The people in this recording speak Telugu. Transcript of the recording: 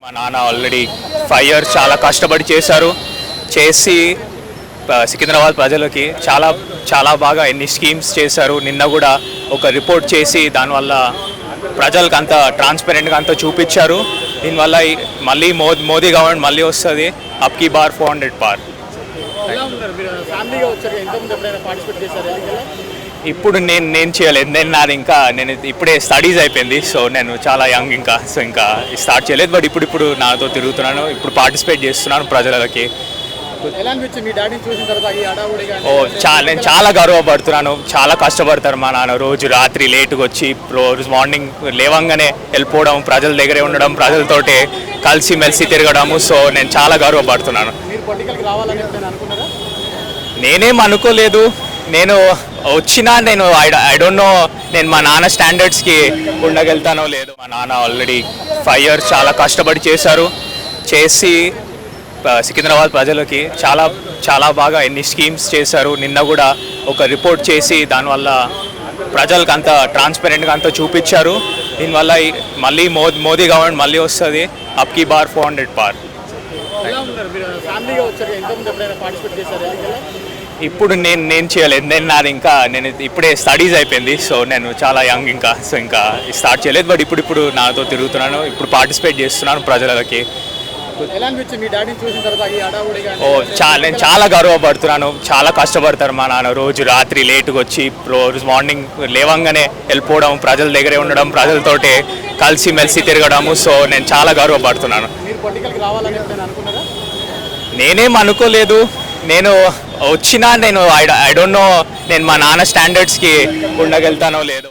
మా నాన్న ఆల్రెడీ 5 ఇయర్స్ చాలా కష్టపడి చేసి సికింద్రాబాద్ ప్రజలకి చాలా చాలా బాగా ఎన్ని స్కీమ్స్ చేశారు. నిన్న కూడా ఒక రిపోర్ట్ చేసి దానివల్ల ప్రజలకు అంత ట్రాన్స్పరెంట్గా అంతా చూపించారు. దీనివల్ల మళ్ళీ మోదీ గవర్నమెంట్ మళ్ళీ వస్తుంది. అప్కి బార్ 400 పార్. ఇప్పుడు నేను చేయలేదు. నేను ఇప్పుడే స్టడీస్ అయిపోయింది. సో నేను చాలా యంగ్ ఇంకా స్టార్ట్ చేయలేదు. బట్ ఇప్పుడు నాతో తిరుగుతున్నాను. ఇప్పుడు పార్టిసిపేట్ చేస్తున్నాను ప్రజలకి. నేను చాలా గర్వపడుతున్నాను. చాలా కష్టపడతారు మా నాన్న. రోజు రాత్రి లేటుగా వచ్చి రోజు మార్నింగ్ లేవంగానే వెళ్ళిపోవడం, ప్రజల దగ్గరే ఉండడం, ప్రజలతోటి కలిసిమెలిసి తిరగడము. సో నేను చాలా గర్వపడుతున్నాను. నేనేం అనుకోలేదు. నేను వచ్చినా ఐ డోంట్ నో నేను మా నాన్న స్టాండర్డ్స్కి ఉండగలుగుతానో లేదు. మా నాన్న ఆల్రెడీ 5 ఇయర్స్ చాలా కష్టపడి చేసి సికింద్రాబాద్ ప్రజలకి చాలా చాలా బాగా ఎన్ని స్కీమ్స్ చేశారు. నిన్న కూడా ఒక రిపోర్ట్ చేసి దానివల్ల ప్రజలకు అంత ట్రాన్స్పరెంట్గా అంతా చూపించారు. దీనివల్ల మళ్ళీ మోదీ గవర్నమెంట్ మళ్ళీ వస్తుంది. అప్కి బార్ 400 పార్. ఇప్పుడు నేను చేయలేదు. నేను ఇప్పుడే స్టడీస్ అయిపోయింది. సో నేను చాలా యంగ్ ఇంకా స్టార్ట్ చేయలేదు. బట్ ఇప్పుడు నాతో తిరుగుతున్నాను. ఇప్పుడు పార్టిసిపేట్ చేస్తున్నాను ప్రజలకి. నేను చాలా గర్వపడుతున్నాను. చాలా కష్టపడతారు మా నాన్న. రోజు రాత్రి లేటుగా వచ్చి రోజు మార్నింగ్ లేవంగానే వెళ్ళిపోవడం, ప్రజల దగ్గరే ఉండడం, ప్రజలతోటి కలిసిమెలిసి తిరగడము. సో నేను చాలా గర్వపడుతున్నాను. నేనేం అనుకోలేదు. నేను వచ్చినా ఐ డోంట్ నో నేను మా నాన్న స్టాండర్డ్స్కి ఉండగలుగుతానో లేదు.